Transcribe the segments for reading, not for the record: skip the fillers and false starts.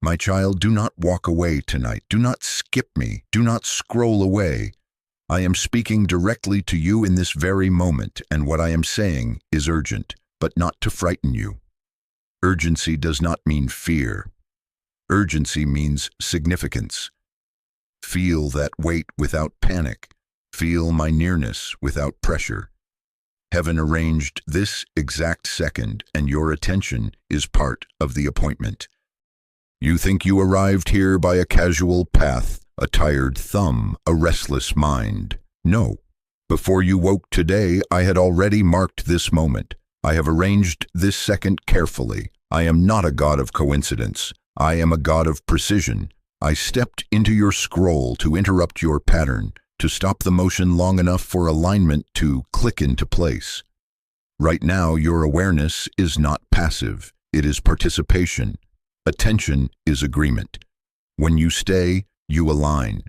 My child, do not walk away tonight. Do not skip me. Do not scroll away. I am speaking directly to you in this very moment, and what I am saying is urgent, but not to frighten you. Urgency does not mean fear. Urgency means significance. Feel that weight without panic. Feel my nearness without pressure. Heaven arranged this exact second, and your attention is part of the appointment. You think you arrived here by a casual path, a tired thumb, a restless mind. No. Before you woke today, I had already marked this moment. I have arranged this second carefully. I am not a God of coincidence. I am a God of precision. I stepped into your scroll to interrupt your pattern, to stop the motion long enough for alignment to click into place. Right now, your awareness is not passive. It is participation. Attention is agreement. When you stay, you align.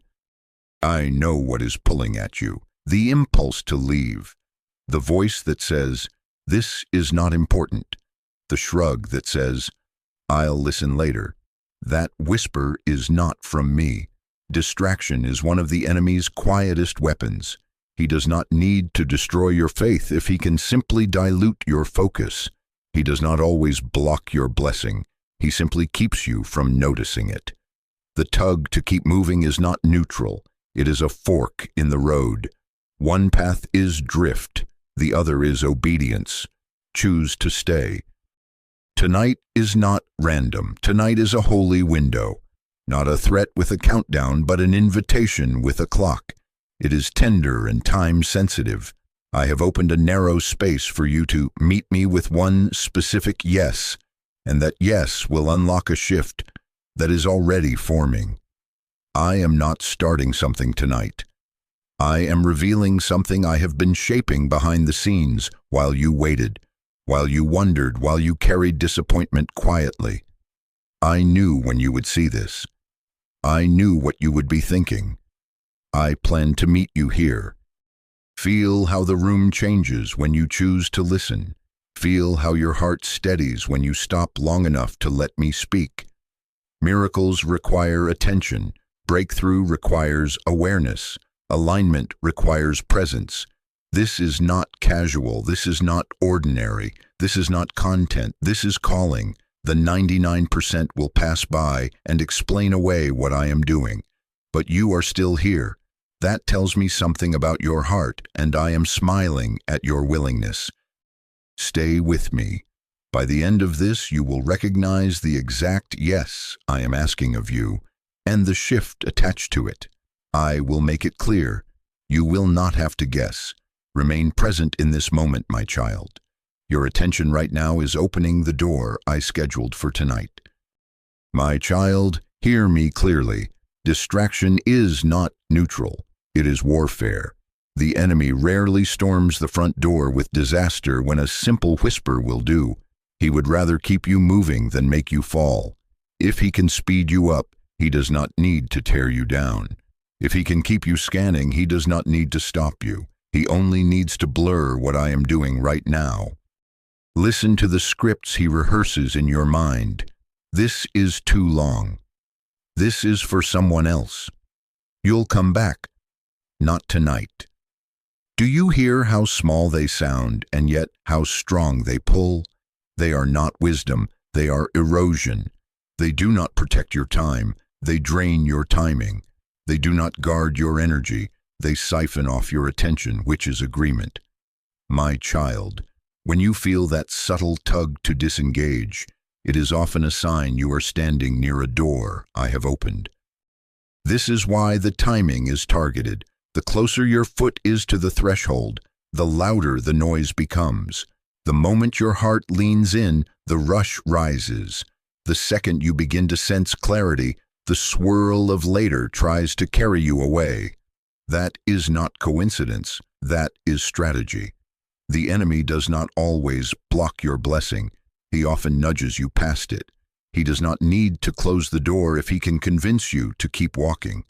I know what is pulling at you. The impulse to leave. The voice that says, "This is not important." The shrug that says, "I'll listen later." That whisper is not from me. Distraction is one of the enemy's quietest weapons. He does not need to destroy your faith if he can simply dilute your focus. He does not always block your blessing. He simply keeps you from noticing it. The tug to keep moving is not neutral. It is a fork in the road. One path is drift. The other is obedience. Choose to stay. Tonight is not random. Tonight is a holy window. Not a threat with a countdown, but an invitation with a clock. It is tender and time-sensitive. I have opened a narrow space for you to meet me with one specific yes, and that yes will unlock a shift that is already forming. I am not starting something tonight. I am revealing something I have been shaping behind the scenes while you waited, while you wondered, while you carried disappointment quietly. I knew when you would see this. I knew what you would be thinking. I planned to meet you here. Feel how the room changes when you choose to listen. Feel how your heart steadies when you stop long enough to let me speak. Miracles require attention. Breakthrough requires awareness. Alignment requires presence. This is not casual. This is not ordinary. This is not content. This is calling. The 99% will pass by and explain away what I am doing. But you are still here. That tells me something about your heart, and I am smiling at your willingness. Stay with me. By the end of this, you will recognize the exact yes I am asking of you, and the shift attached to it. I will make it clear. You will not have to guess. Remain present in this moment, my child. Your attention right now is opening the door I scheduled for tonight. My child, hear me clearly. Distraction is not neutral. It is warfare. The enemy rarely storms the front door with disaster when a simple whisper will do. He would rather keep you moving than make you fall. If he can speed you up, he does not need to tear you down. If he can keep you scanning, he does not need to stop you. He only needs to blur what I am doing right now. Listen to the scripts he rehearses in your mind. This is too long. This is for someone else. You'll come back. Not tonight. Do you hear how small they sound and yet how strong they pull? They are not wisdom. They are erosion. They do not protect your time. They drain your timing. They do not guard your energy. They siphon off your attention, which is agreement. My child, when you feel that subtle tug to disengage, it is often a sign you are standing near a door I have opened. This is why the timing is targeted. The closer your foot is to the threshold, the louder the noise becomes. The moment your heart leans in, the rush rises. The second you begin to sense clarity, the swirl of later tries to carry you away. That is not coincidence. That is strategy. The enemy does not always block your blessing. He often nudges you past it. He does not need to close the door if he can convince you to keep walking.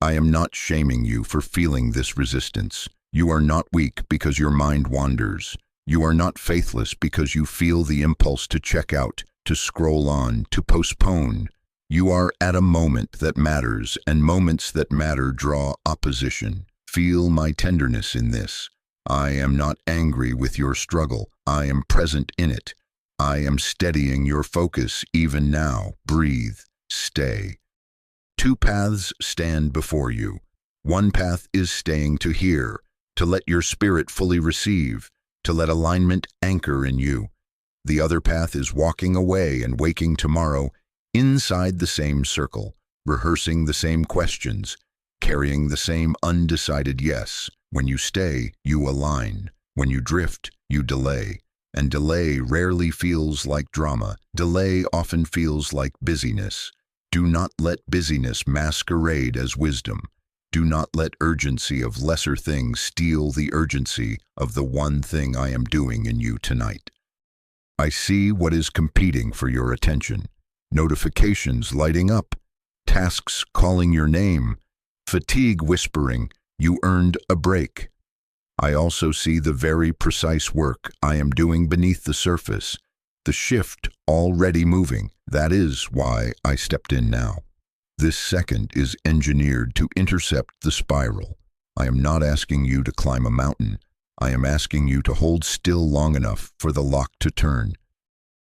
I am not shaming you for feeling this resistance. You are not weak because your mind wanders. You are not faithless because you feel the impulse to check out, to scroll on, to postpone. You are at a moment that matters, and moments that matter draw opposition. Feel my tenderness in this. I am not angry with your struggle. I am present in it. I am steadying your focus even now. Breathe. Stay. Two paths stand before you. One path is staying to hear, to let your spirit fully receive, to let alignment anchor in you. The other path is walking away and waking tomorrow inside the same circle, rehearsing the same questions, carrying the same undecided yes. When you stay, you align. When you drift, you delay. And delay rarely feels like drama. Delay often feels like busyness. Do not let busyness masquerade as wisdom. Do not let urgency of lesser things steal the urgency of the one thing I am doing in you tonight. I see what is competing for your attention. Notifications lighting up, tasks calling your name, fatigue whispering, you earned a break. I also see the very precise work I am doing beneath the surface, the shift already moving. That is why I stepped in now. This second is engineered to intercept the spiral. I am not asking you to climb a mountain. I am asking you to hold still long enough for the lock to turn.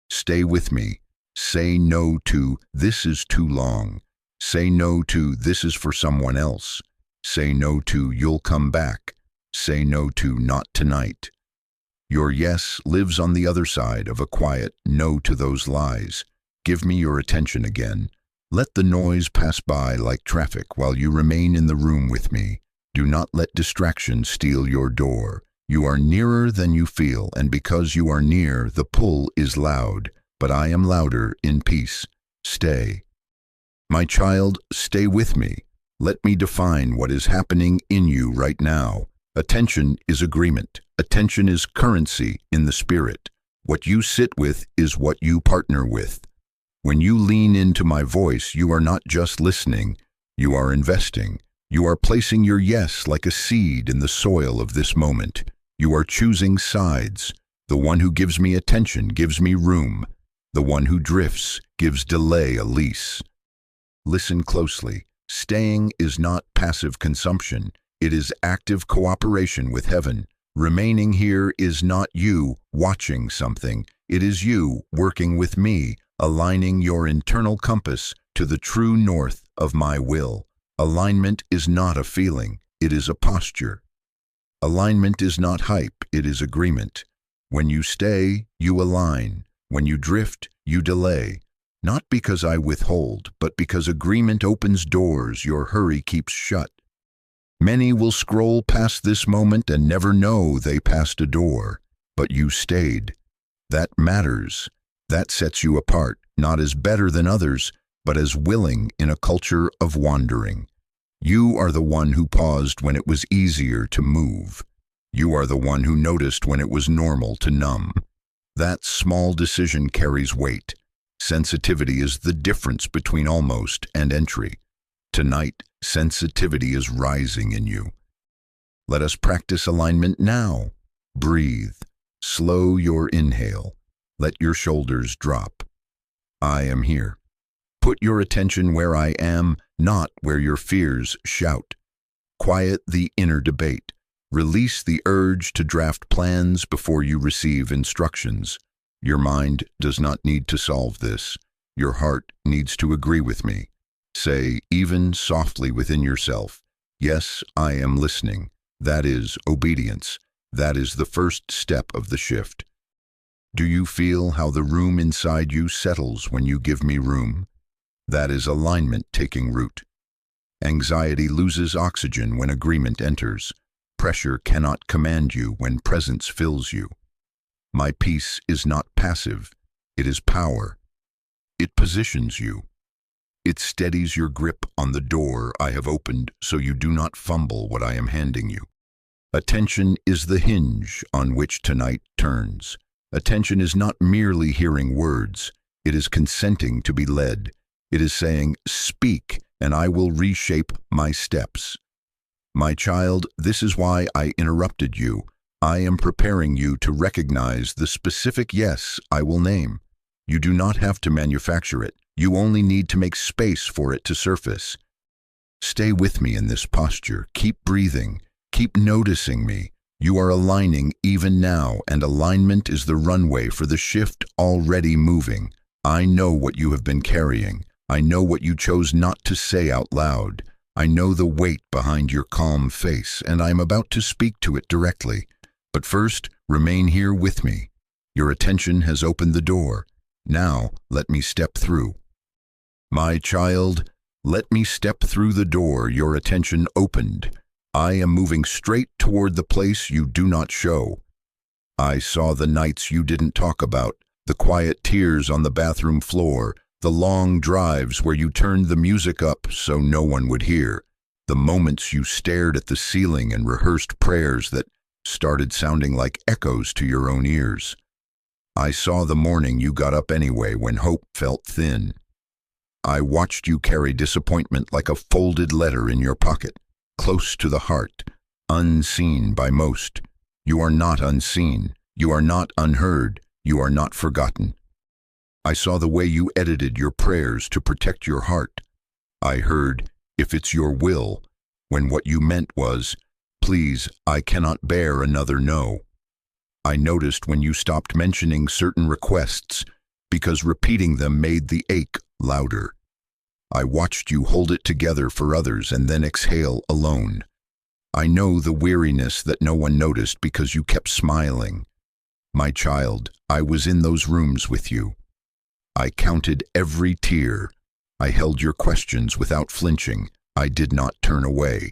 Stay with me. Say no to, this is too long. Say no to, this is for someone else. Say no to, you'll come back. Say no to, not tonight. Your yes lives on the other side of a quiet no to those lies. Give me your attention again. Let the noise pass by like traffic while you remain in the room with me. Do not let distraction steal your door. You are nearer than you feel, and because you are near, the pull is loud, but I am louder in peace. Stay. My child, stay with me. Let me define what is happening in you right now. Attention is agreement. Attention is currency in the spirit. What you sit with is what you partner with. When you lean into my voice, you are not just listening, you are investing. You are placing your yes like a seed in the soil of this moment. You are choosing sides. The one who gives me attention gives me room. The one who drifts gives delay a lease. Listen closely. Staying is not passive consumption. It is active cooperation with heaven. Remaining here is not you watching something. It is you working with me, aligning your internal compass to the true north of my will. Alignment is not a feeling, it is a posture. Alignment is not hype, it is agreement. When you stay, you align. When you drift, you delay. Not because I withhold, but because agreement opens doors your hurry keeps shut. Many will scroll past this moment and never know they passed a door, but you stayed. That matters. That sets you apart, not as better than others, but as willing in a culture of wandering. You are the one who paused when it was easier to move. You are the one who noticed when it was normal to numb. That small decision carries weight. Sensitivity is the difference between almost and entry. Tonight, sensitivity is rising in you. Let us practice alignment now. Breathe. Slow your inhale. Let your shoulders drop. I am here. Put your attention where I am, not where your fears shout. Quiet the inner debate. Release the urge to draft plans before you receive instructions. Your mind does not need to solve this. Your heart needs to agree with me. Say, even softly within yourself, yes, I am listening. That is obedience. That is the first step of the shift. Do you feel how the room inside you settles when you give me room? That is alignment taking root. Anxiety loses oxygen when agreement enters. Pressure cannot command you when presence fills you. My peace is not passive, it is power. It positions you. It steadies your grip on the door I have opened so you do not fumble what I am handing you. Attention is the hinge on which tonight turns. Attention is not merely hearing words, it is consenting to be led. It is saying, speak, and I will reshape my steps. My child, this is why I interrupted you. I am preparing you to recognize the specific yes I will name. You do not have to manufacture it. You only need to make space for it to surface. Stay with me in this posture. Keep breathing. Keep noticing me. You are aligning even now, and alignment is the runway for the shift already moving. I know what you have been carrying. I know what you chose not to say out loud. I know the weight behind your calm face, and I am about to speak to it directly. But first, remain here with me. Your attention has opened the door. Now, let me step through. My child, let me step through the door your attention opened. I am moving straight toward the place you do not show. I saw the nights you didn't talk about, the quiet tears on the bathroom floor, the long drives where you turned the music up so no one would hear, the moments you stared at the ceiling and rehearsed prayers that started sounding like echoes to your own ears. I saw the morning you got up anyway when hope felt thin. I watched you carry disappointment like a folded letter in your pocket, close to the heart, unseen by most. You are not unseen. You are not unheard. You are not forgotten. I saw the way you edited your prayers to protect your heart. I heard, if it's your will, when what you meant was, please, I cannot bear another no. I noticed when you stopped mentioning certain requests because repeating them made the ache louder. I watched you hold it together for others and then exhale alone. I know the weariness that no one noticed because you kept smiling. My child, I was in those rooms with you. I counted every tear. I held your questions without flinching. I did not turn away.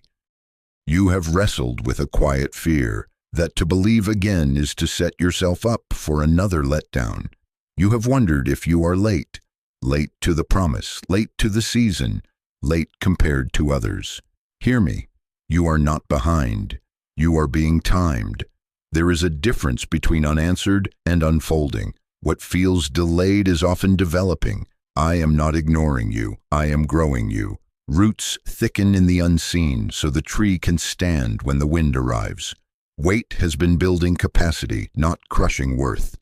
You have wrestled with a quiet fear that to believe again is to set yourself up for another letdown. You have wondered if you are late. Late to the promise, late to the season, late compared to others. Hear me. You are not behind. You are being timed. There is a difference between unanswered and unfolding. What feels delayed is often developing. I am not ignoring you. I am growing you. Roots thicken in the unseen so the tree can stand when the wind arrives. Weight has been building capacity, not crushing worth.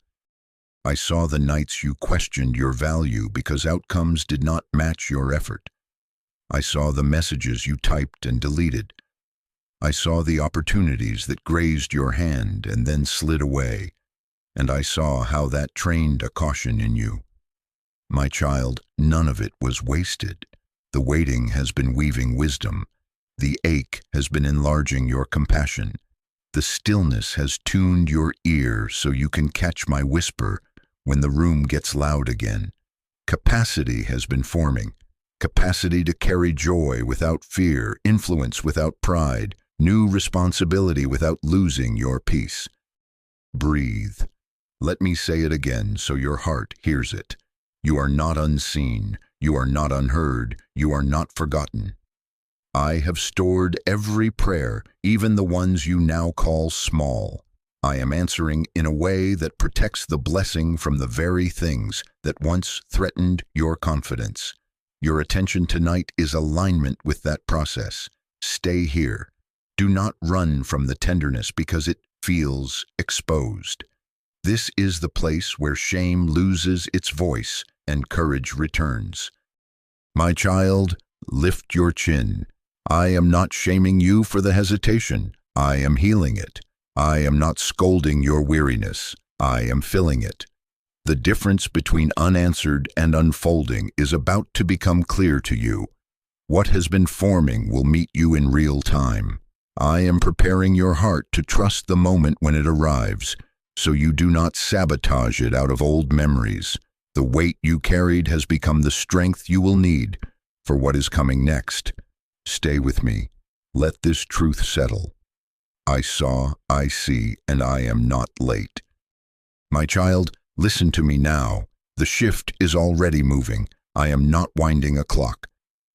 I saw the nights you questioned your value because outcomes did not match your effort. I saw the messages you typed and deleted. I saw the opportunities that grazed your hand and then slid away, and I saw how that trained a caution in you. My child, none of it was wasted. The waiting has been weaving wisdom. The ache has been enlarging your compassion. The stillness has tuned your ear so you can catch my whisper when the room gets loud again. Capacity has been forming. Capacity to carry joy without fear, influence without pride, new responsibility without losing your peace. Breathe. Let me say it again so your heart hears it. You are not unseen. You are not unheard. You are not forgotten. I have stored every prayer, even the ones you now call small. I am answering in a way that protects the blessing from the very things that once threatened your confidence. Your attention tonight is alignment with that process. Stay here. Do not run from the tenderness because it feels exposed. This is the place where shame loses its voice and courage returns. My child, lift your chin. I am not shaming you for the hesitation. I am healing it. I am not scolding your weariness. I am filling it. The difference between unanswered and unfolding is about to become clear to you. What has been forming will meet you in real time. I am preparing your heart to trust the moment when it arrives, so you do not sabotage it out of old memories. The weight you carried has become the strength you will need for what is coming next. Stay with me. Let this truth settle. I saw, I see, and I am not late. My child, listen to me now. The shift is already moving. I am not winding a clock.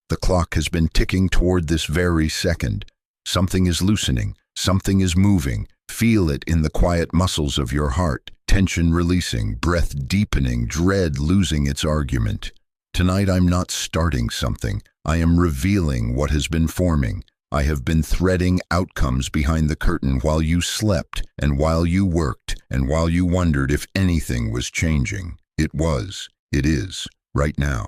The clock has been ticking toward this very second. Something is loosening. Something is moving. Feel it in the quiet muscles of your heart. Tension releasing, breath deepening, dread losing its argument. Tonight I'm not starting something. I am revealing what has been forming. I have been threading outcomes behind the curtain while you slept and while you worked and while you wondered if anything was changing. It was. It is. Right now.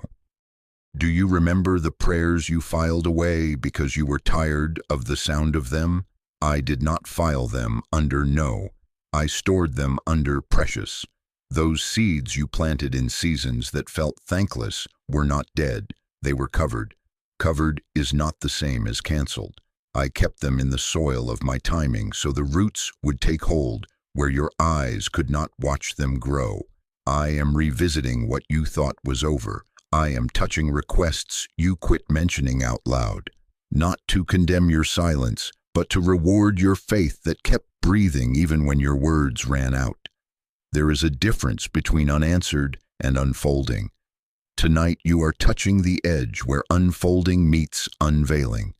Do you remember the prayers you filed away because you were tired of the sound of them? I did not file them under no. I stored them under precious. Those seeds you planted in seasons that felt thankless were not dead. They were covered. Covered is not the same as canceled. I kept them in the soil of my timing so the roots would take hold where your eyes could not watch them grow. I am revisiting what you thought was over. I am touching requests you quit mentioning out loud. Not to condemn your silence, but to reward your faith that kept breathing even when your words ran out. There is a difference between unanswered and unfolding. Tonight you are touching the edge where unfolding meets unveiling.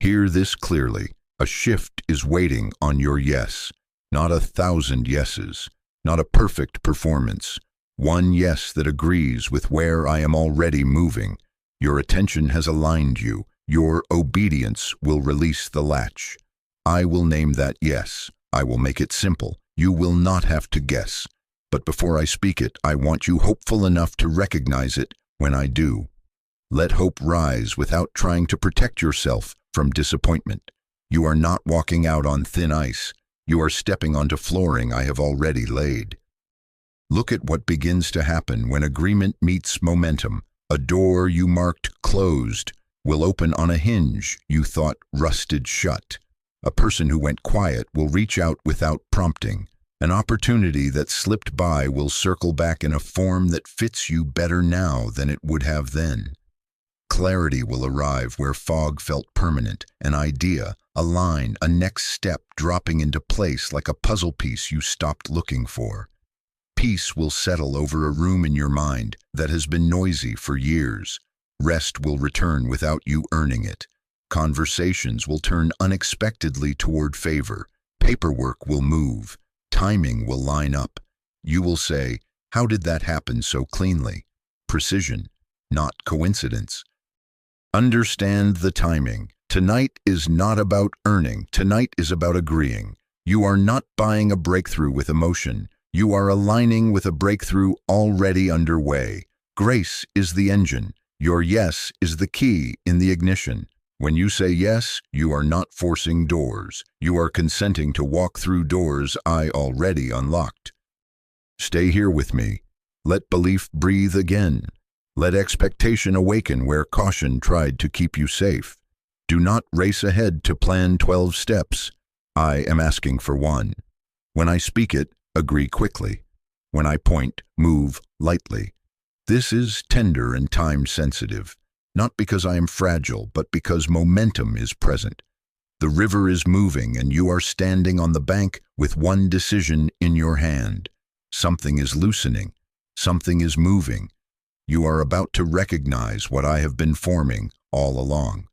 Hear this clearly. A shift is waiting on your yes. Not 1,000 yeses. Not a perfect performance. One yes that agrees with where I am already moving. Your attention has aligned you. Your obedience will release the latch. I will name that yes. I will make it simple. You will not have to guess. But before I speak it, I want you hopeful enough to recognize it when I do. Let hope rise without trying to protect yourself from disappointment. You are not walking out on thin ice. You are stepping onto flooring I have already laid. Look at what begins to happen when agreement meets momentum. A door you marked closed will open on a hinge you thought rusted shut. A person who went quiet will reach out without prompting. An opportunity that slipped by will circle back in a form that fits you better now than it would have then. Clarity will arrive where fog felt permanent, an idea, a line, a next step dropping into place like a puzzle piece you stopped looking for. Peace will settle over a room in your mind that has been noisy for years. Rest will return without you earning it. Conversations will turn unexpectedly toward favor. Paperwork will move. Timing will line up. You will say, "How did that happen so cleanly?" Precision, not coincidence. Understand the timing. Tonight is not about earning. Tonight is about agreeing. You are not buying a breakthrough with emotion. You are aligning with a breakthrough already underway. Grace is the engine. Your yes is the key in the ignition. When you say yes, you are not forcing doors. You are consenting to walk through doors I already unlocked. Stay here with me. Let belief breathe again. Let expectation awaken where caution tried to keep you safe. Do not race ahead to plan 12 steps. I am asking for one. When I speak it, agree quickly. When I point, move lightly. This is tender and time-sensitive, not because I am fragile, but because momentum is present. The river is moving and you are standing on the bank with one decision in your hand. Something is loosening. Something is moving. You are about to recognize what I have been forming all along.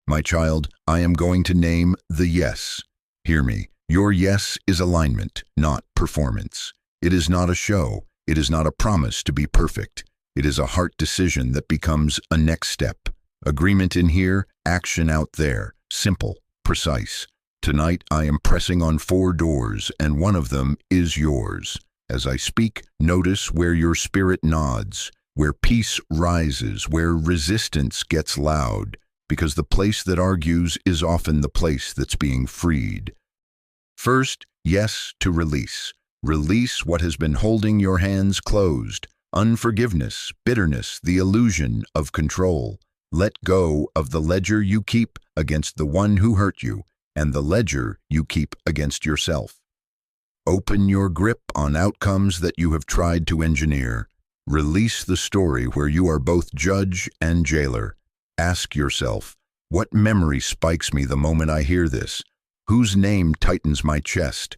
My child, I am going to name the yes. Hear me. Your yes is alignment, not performance. It is not a show. It is not a promise to be perfect. It is a heart decision that becomes a next step. Agreement in here, action out there. Simple, precise. Tonight I am pressing on 4 doors, and one of them is yours. As I speak, notice where your spirit nods, where peace rises, where resistance gets loud, because the place that argues is often the place that's being freed. First, yes to release. Release what has been holding your hands closed. Unforgiveness, bitterness, the illusion of control. Let go of the ledger you keep against the one who hurt you, and the ledger you keep against yourself. Open your grip on outcomes that you have tried to engineer. Release the story where you are both judge and jailer. Ask yourself, what memory spikes me the moment I hear this? Whose name tightens my chest?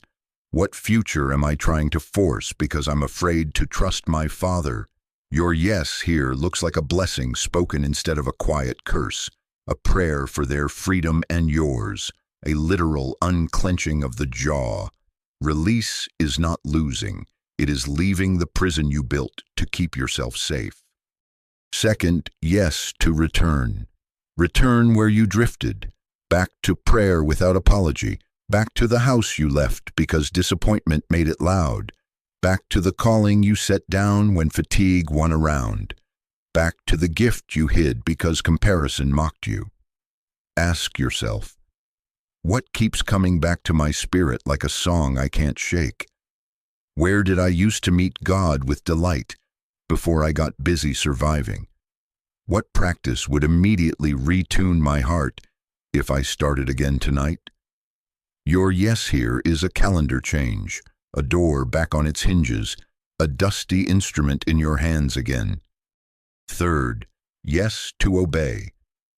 What future am I trying to force because I'm afraid to trust my father? Your yes here looks like a blessing spoken instead of a quiet curse, a prayer for their freedom and yours, a literal unclenching of the jaw. Release is not losing. It is leaving the prison you built to keep yourself safe. Second, yes to return. Return where you drifted. Back to prayer without apology. Back to the house you left because disappointment made it loud. back to the calling you set down when fatigue won around, back to the gift you hid because comparison mocked you. Ask yourself, what keeps coming back to my spirit like a song I can't shake? Where did I used to meet God with delight before I got busy surviving? What practice would immediately retune my heart if I started again tonight? Your yes here is a calendar change, a door back on its hinges, a dusty instrument in your hands again. Third, yes to obey.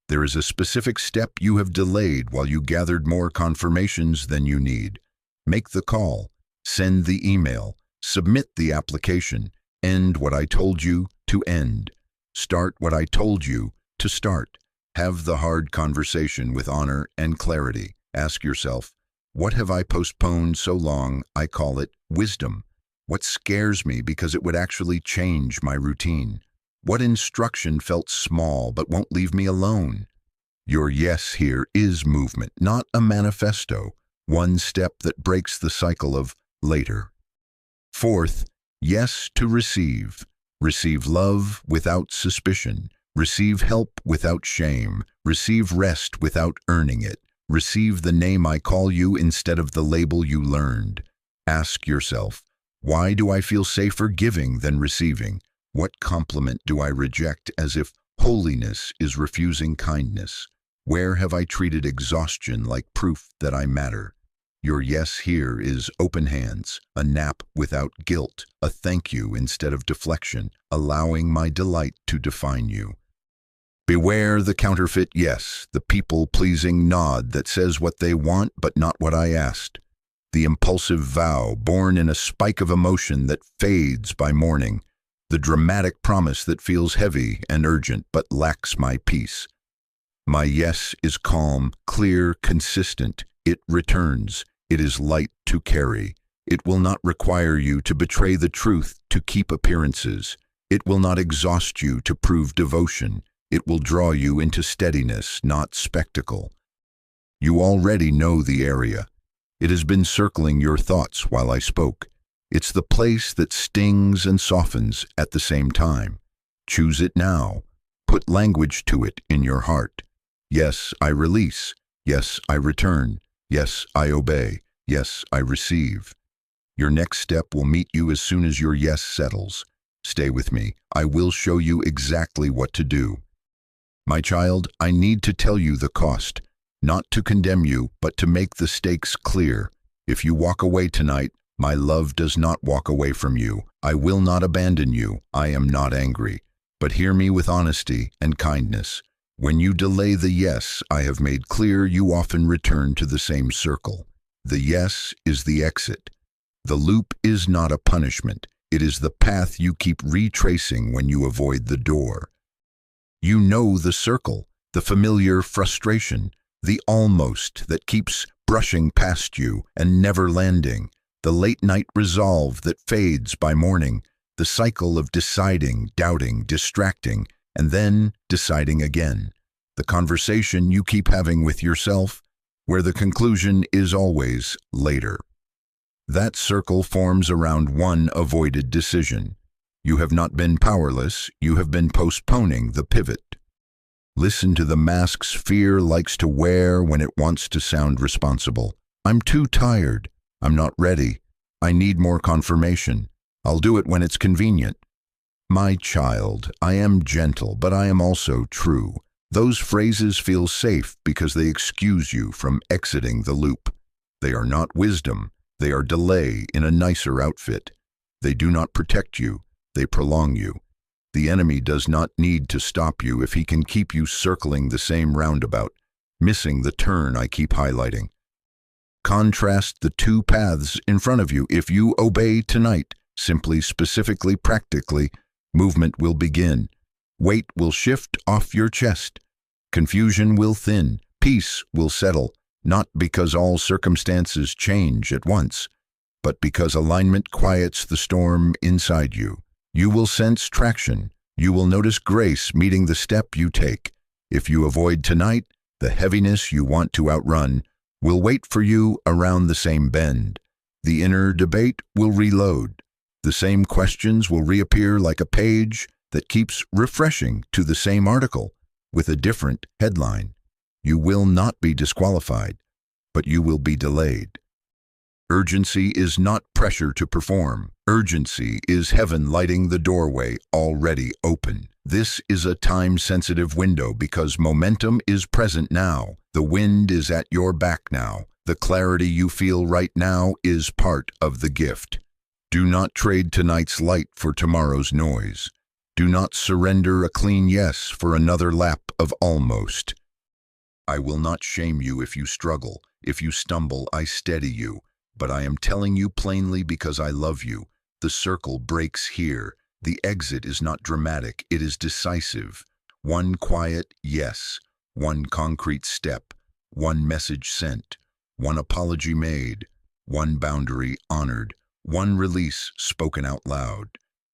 There is a specific step you have delayed while you gathered more confirmations than you need. Make the call, send the email, submit the application, end what I told you to end. Start what I told you to start. Have the hard conversation with honor and clarity. Ask yourself, what have I postponed so long I call it wisdom? What scares me because it would actually change my routine? What instruction felt small but won't leave me alone? Your yes here is movement, not a manifesto, one step that breaks the cycle of later. Fourth, yes to receive. Receive love without suspicion. Receive help without shame. Receive rest without earning it. Receive the name I call you instead of the label you learned. Ask yourself, why do I feel safer giving than receiving? What compliment do I reject as if holiness is refusing kindness? Where have I treated exhaustion like proof that I matter? Your yes here is open hands, a nap without guilt, a thank you instead of deflection, allowing my delight to define you. Beware the counterfeit yes, the people-pleasing nod that says what they want but not what I asked. The impulsive vow born in a spike of emotion that fades by morning. The dramatic promise that feels heavy and urgent but lacks my peace. My yes is calm, clear, consistent. It returns. It is light to carry. It will not require you to betray the truth to keep appearances. It will not exhaust you to prove devotion. It will draw you into steadiness, not spectacle. You already know the area. It has been circling your thoughts while I spoke. It's the place that stings and softens at the same time. Choose it now. Put language to it in your heart. Yes, I release. Yes, I return. Yes, I obey. Yes, I receive. Your next step will meet you as soon as your yes settles. Stay with me. I will show you exactly what to do. My child, I need to tell you the cost, not to condemn you, but to make the stakes clear. If you walk away tonight, my love does not walk away from you. I will not abandon you. I am not angry. But hear me with honesty and kindness. When you delay the yes I have made clear, you often return to the same circle. The yes is the exit. The loop is not a punishment. It is the path you keep retracing when you avoid the door. You know the circle, the familiar frustration, the almost that keeps brushing past you and never landing, the late-night resolve that fades by morning, the cycle of deciding, doubting, distracting, and then deciding again, the conversation you keep having with yourself, where the conclusion is always later. That circle forms around one avoided decision. You have not been powerless, you have been postponing the pivot. Listen to the masks fear likes to wear when it wants to sound responsible. I'm too tired. I'm not ready. I need more confirmation. I'll do it when it's convenient. My child, I am gentle, but I am also true. Those phrases feel safe because they excuse you from exiting the loop. They are not wisdom. They are delay in a nicer outfit. They do not protect you. They prolong you. The enemy does not need to stop you if he can keep you circling the same roundabout, missing the turn I keep highlighting. Contrast the two paths in front of you. If you obey tonight, simply, specifically, practically, movement will begin. Weight will shift off your chest. Confusion will thin. Peace will settle, not because all circumstances change at once, but because alignment quiets the storm inside you. You will sense traction. You will notice grace meeting the step you take. If you avoid tonight, the heaviness you want to outrun will wait for you around the same bend. The inner debate will reload. The same questions will reappear like a page that keeps refreshing to the same article with a different headline. You will not be disqualified, but you will be delayed. Urgency is not pressure to perform. Urgency is heaven lighting the doorway already open. This is a time-sensitive window because momentum is present now. The wind is at your back now. The clarity you feel right now is part of the gift. Do not trade tonight's light for tomorrow's noise. Do not surrender a clean yes for another lap of almost. I will not shame you if you struggle. If you stumble, I steady you. But I am telling you plainly because I love you. The circle breaks here. The exit is not dramatic, it is decisive. One quiet yes, one concrete step, one message sent, one apology made, one boundary honored, one release spoken out loud.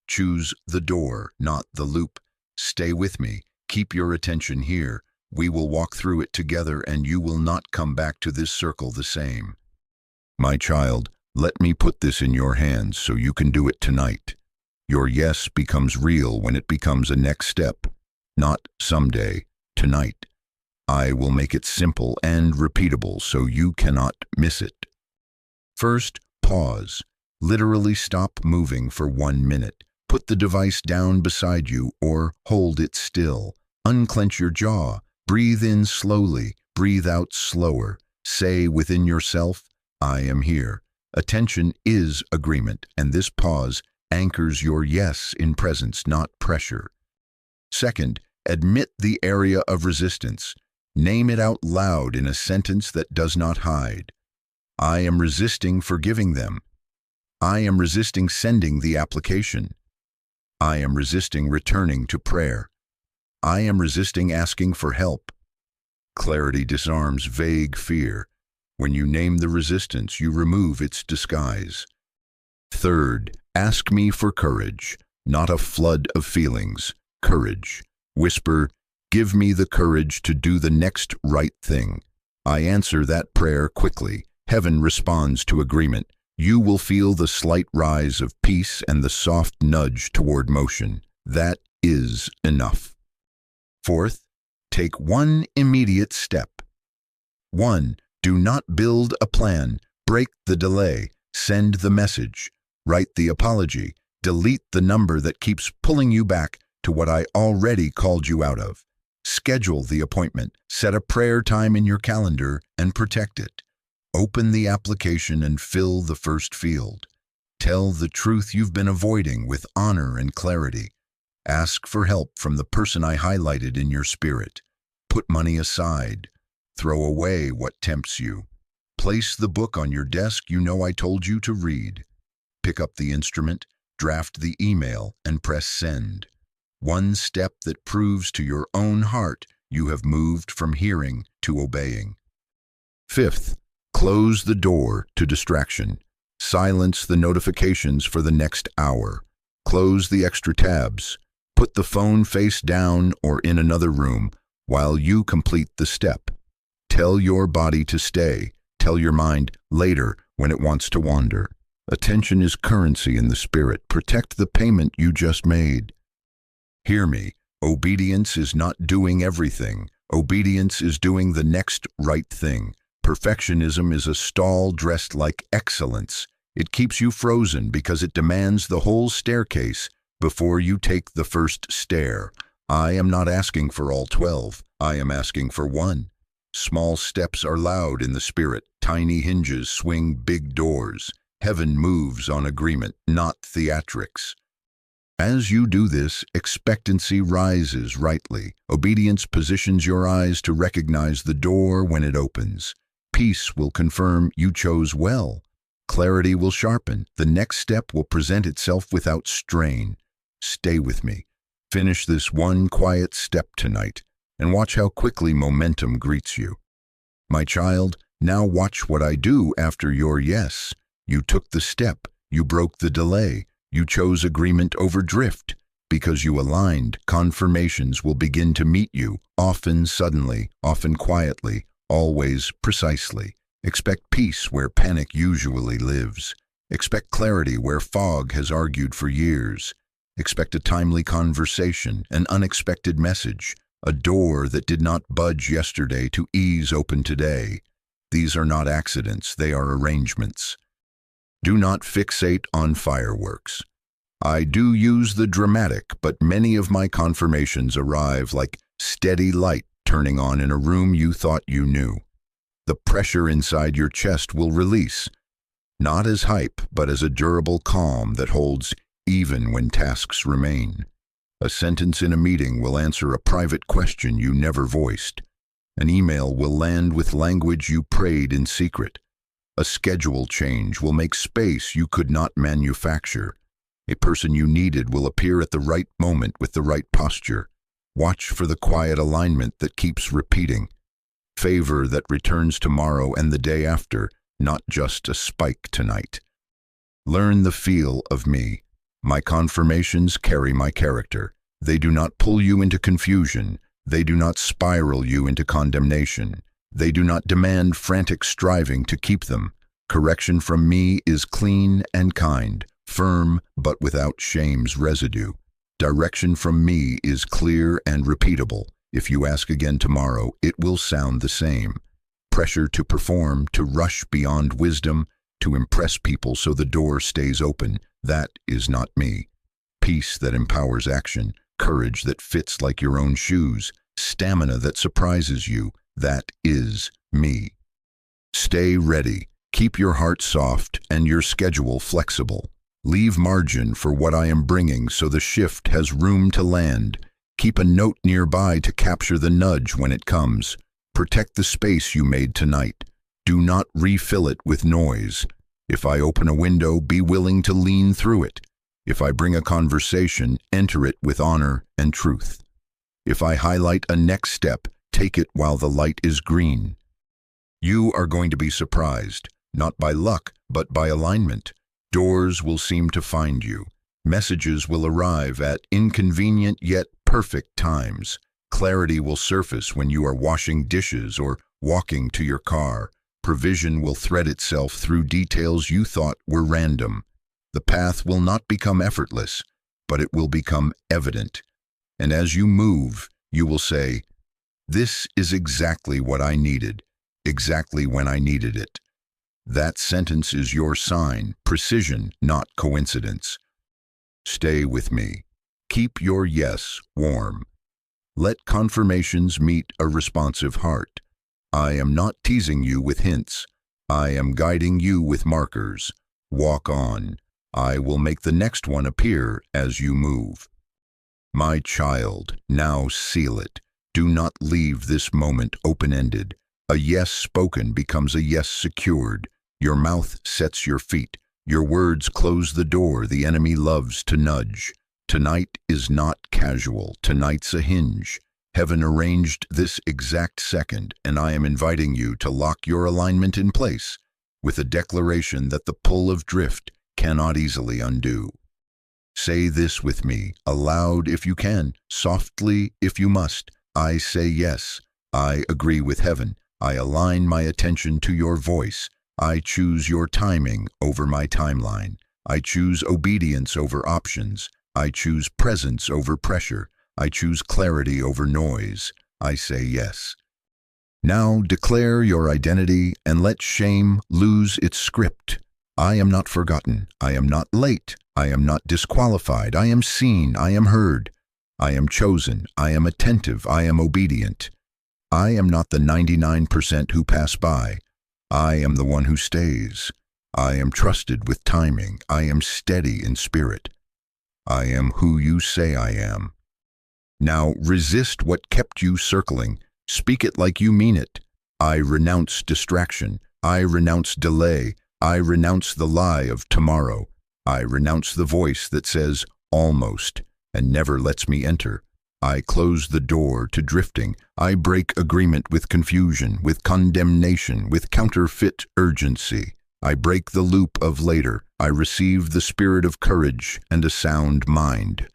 Choose the door, not the loop. Stay with me. Keep your attention here. We will walk through it together and you will not come back to this circle the same. My child, let me put this in your hands so you can do it tonight. Your yes becomes real when it becomes a next step, not someday, tonight. I will make it simple and repeatable so you cannot miss it. First, pause. Literally stop moving for 1 minute. Put the device down beside you or hold it still. Unclench your jaw. Breathe in slowly. Breathe out slower. Say within yourself, I am here. Attention is agreement, and this pause anchors your yes in presence, not pressure. Second, admit the area of resistance. Name it out loud in a sentence that does not hide. I am resisting forgiving them. I am resisting sending the application. I am resisting returning to prayer. I am resisting asking for help. Clarity disarms vague fear. When you name the resistance, you remove its disguise. Third, ask me for courage, not a flood of feelings. Courage. Whisper, give me the courage to do the next right thing. I answer that prayer quickly. Heaven responds to agreement. You will feel the slight rise of peace and the soft nudge toward motion. That is enough. Fourth, take one immediate step. 1. Do not build a plan. Break the delay. Send the message. Write the apology. Delete the number that keeps pulling you back to what I already called you out of. Schedule the appointment. Set a prayer time in your calendar and protect it. Open the application and fill the first field. Tell the truth you've been avoiding with honor and clarity. Ask for help from the person I highlighted in your spirit. Put money aside. Throw away what tempts you. Place the book on your desk you know I told you to read. Pick up the instrument, draft the email, and press send. One step that proves to your own heart you have moved from hearing to obeying. Fifth, close the door to distraction. Silence the notifications for the next hour. Close the extra tabs. Put the phone face down or in another room while you complete the step. Tell your body to stay. Tell your mind later when it wants to wander. Attention is currency in the spirit. Protect the payment you just made. Hear me. Obedience is not doing everything. Obedience is doing the next right thing. Perfectionism is a stall dressed like excellence. It keeps you frozen because it demands the whole staircase before you take the first stair. I am not asking for all 12. I am asking for 1. Small steps are loud in the spirit. Tiny hinges swing big doors. Heaven moves on agreement, not theatrics. As you do this, expectancy rises rightly. Obedience positions your eyes to recognize the door when it opens. Peace will confirm you chose well. Clarity will sharpen. The next step will present itself without strain. Stay with me. Finish this one quiet step tonight, and watch how quickly momentum greets you. My child, now watch what I do after your yes. You took the step. You broke the delay. You chose agreement over drift. Because you aligned, confirmations will begin to meet you, often suddenly, often quietly, always precisely. Expect peace where panic usually lives. Expect clarity where fog has argued for years. Expect a timely conversation, an unexpected message, a door that did not budge yesterday to ease open today. These are not accidents, they are arrangements. Do not fixate on fireworks. I do use the dramatic, but many of my confirmations arrive like steady light turning on in a room you thought you knew. The pressure inside your chest will release, not as hype, but as a durable calm that holds even when tasks remain. A sentence in a meeting will answer a private question you never voiced. An email will land with language you prayed in secret. A schedule change will make space you could not manufacture. A person you needed will appear at the right moment with the right posture. Watch for the quiet alignment that keeps repeating. Favor that returns tomorrow and the day after, not just a spike tonight. Learn the feel of me. My confirmations carry my character. They do not pull you into confusion. They do not spiral you into condemnation. They do not demand frantic striving to keep them. Correction from me is clean and kind, firm but without shame's residue. Direction from me is clear and repeatable. If you ask again tomorrow, it will sound the same. Pressure to perform, to rush beyond wisdom, to impress people so the door stays open, that is not me. Peace that empowers action, courage that fits like your own shoes, stamina that surprises you, that is me. Stay ready. Keep your heart soft and your schedule flexible. Leave margin for what I am bringing so the shift has room to land. Keep a note nearby to capture the nudge when it comes. Protect the space you made tonight. Do not refill it with noise. If I open a window, be willing to lean through it. If I bring a conversation, enter it with honor and truth. If I highlight a next step, take it while the light is green. You are going to be surprised, not by luck, but by alignment. Doors will seem to find you. Messages will arrive at inconvenient yet perfect times. Clarity will surface when you are washing dishes or walking to your car. Provision will thread itself through details you thought were random. The path will not become effortless, but it will become evident. And as you move, you will say, "This is exactly what I needed, exactly when I needed it." That sentence is your sign, precision, not coincidence. Stay with me. Keep your yes warm. Let confirmations meet a responsive heart. I am not teasing you with hints. I am guiding you with markers. Walk on. I will make the next one appear as you move. My child, now seal it. Do not leave this moment open-ended. A yes spoken becomes a yes secured. Your mouth sets your feet. Your words close the door the enemy loves to nudge. Tonight is not casual. Tonight's a hinge. Heaven arranged this exact second, and I am inviting you to lock your alignment in place with a declaration that the pull of drift cannot easily undo. Say this with me, aloud if you can, softly if you must. I say yes. I agree with heaven. I align my attention to your voice. I choose your timing over my timeline. I choose obedience over options. I choose presence over pressure. I choose clarity over noise. I say yes. Now declare your identity and let shame lose its script. I am not forgotten. I am not late. I am not disqualified. I am seen. I am heard. I am chosen. I am attentive. I am obedient. I am not the 99% who pass by. I am the one who stays. I am trusted with timing. I am steady in spirit. I am who you say I am. Now resist what kept you circling. Speak it like you mean it. I renounce distraction. I renounce delay. I renounce the lie of tomorrow. I renounce the voice that says almost and never lets me enter. I close the door to drifting. I break agreement with confusion, with condemnation, with counterfeit urgency. I break the loop of later. I receive the spirit of courage and a sound mind.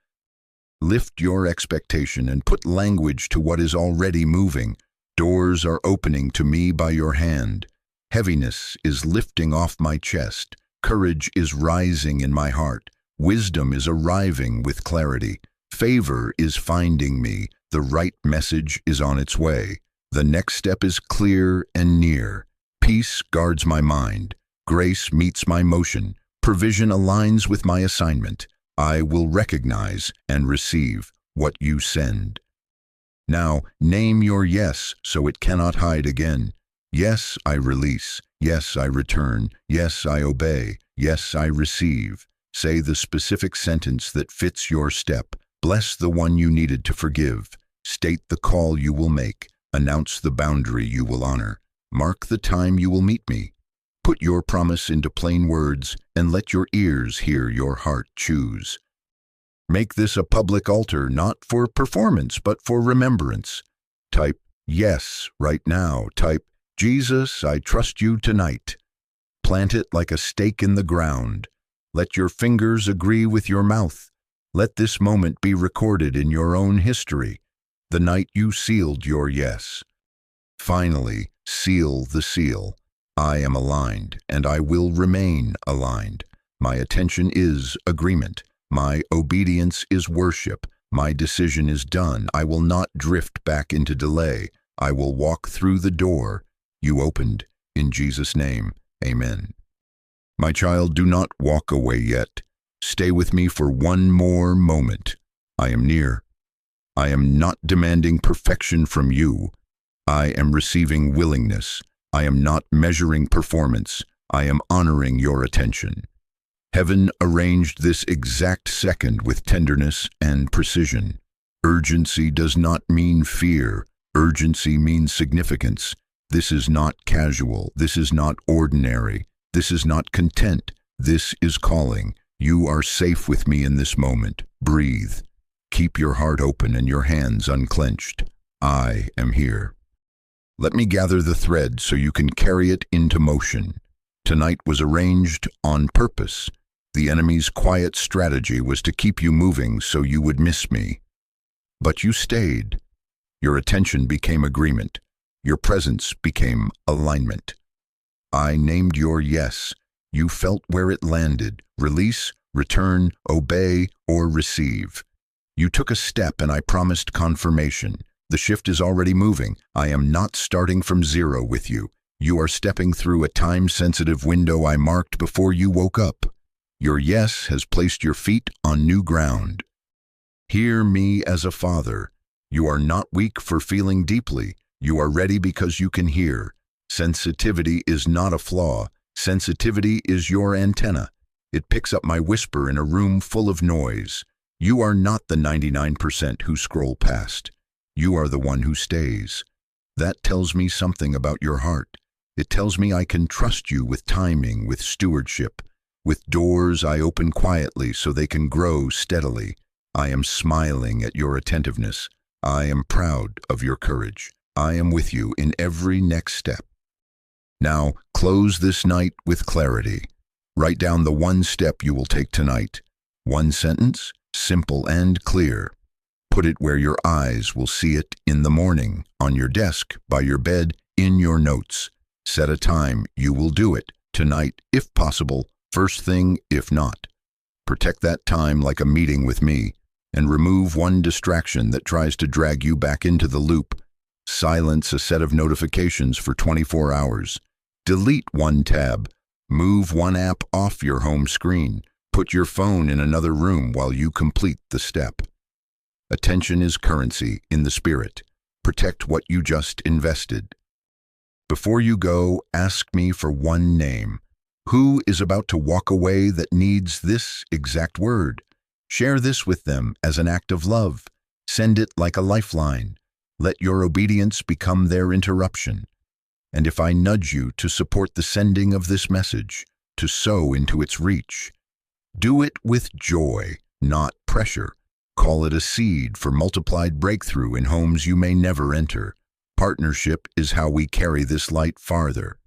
Lift your expectation and put language to what is already moving. Doors are opening to me by your hand. Heaviness is lifting off my chest. Courage is rising in my heart. Wisdom is arriving with clarity. Favor is finding me. The right message is on its way. The next step is clear and near. Peace guards my mind. Grace meets my motion. Provision aligns with my assignment. I will recognize and receive what you send. Now, name your yes so it cannot hide again. Yes, I release. Yes, I return. Yes, I obey. Yes, I receive. Say the specific sentence that fits your step. Bless the one you needed to forgive. State the call you will make. Announce the boundary you will honor. Mark the time you will meet me. Put your promise into plain words and let your ears hear your heart choose. Make this a public altar, not for performance, but for remembrance. Type yes right now. Type Jesus, I trust you tonight. Plant it like a stake in the ground. Let your fingers agree with your mouth. Let this moment be recorded in your own history, the night you sealed your yes. Finally, seal the seal. I am aligned, and I will remain aligned. My attention is agreement. My obedience is worship. My decision is done. I will not drift back into delay. I will walk through the door you opened. In Jesus' name, amen. My child, do not walk away yet. Stay with me for one more moment. I am near. I am not demanding perfection from you. I am receiving willingness. I am not measuring performance. I am honoring your attention. Heaven arranged this exact second with tenderness and precision. Urgency does not mean fear. Urgency means significance. This is not casual. This is not ordinary. This is not content. This is calling. You are safe with me in this moment. Breathe. Keep your heart open and your hands unclenched. I am here. Let me gather the thread so you can carry it into motion. Tonight was arranged on purpose. The enemy's quiet strategy was to keep you moving so you would miss me. But you stayed. Your attention became agreement. Your presence became alignment. I named your yes. You felt where it landed. Release, return, obey, or receive. You took a step and I promised confirmation. The shift is already moving. I am not starting from zero with you. You are stepping through a time-sensitive window I marked before you woke up. Your yes has placed your feet on new ground. Hear me as a father. You are not weak for feeling deeply. You are ready because you can hear. Sensitivity is not a flaw. Sensitivity is your antenna. It picks up my whisper in a room full of noise. You are not the 99% who scroll past. You are the one who stays. That tells me something about your heart. It tells me I can trust you with timing, with stewardship, with doors I open quietly so they can grow steadily. I am smiling at your attentiveness. I am proud of your courage. I am with you in every next step. Now, close this night with clarity. Write down the one step you will take tonight. One sentence, simple and clear. Put it where your eyes will see it in the morning, on your desk, by your bed, in your notes. Set a time. You will do it. Tonight, if possible. First thing, if not. Protect that time like a meeting with me, and remove one distraction that tries to drag you back into the loop. Silence a set of notifications for 24 hours. Delete one tab. Move one app off your home screen. Put your phone in another room while you complete the step. Attention is currency in the spirit. Protect what you just invested. Before you go, ask me for one name. Who is about to walk away that needs this exact word? Share this with them as an act of love. Send it like a lifeline. Let your obedience become their interruption. And if I nudge you to support the sending of this message, to sow into its reach, do it with joy, not pressure. Call it a seed for multiplied breakthrough in homes you may never enter. Partnership is how we carry this light farther.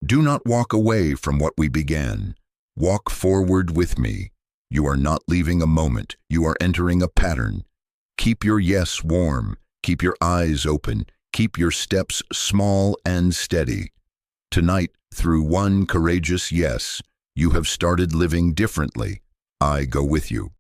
Do not walk away from what we began. Walk forward with me. You are not leaving a moment. You are entering a pattern. Keep your yes warm. Keep your eyes open. Keep your steps small and steady. Tonight, through one courageous yes, You have started living differently. I go with you.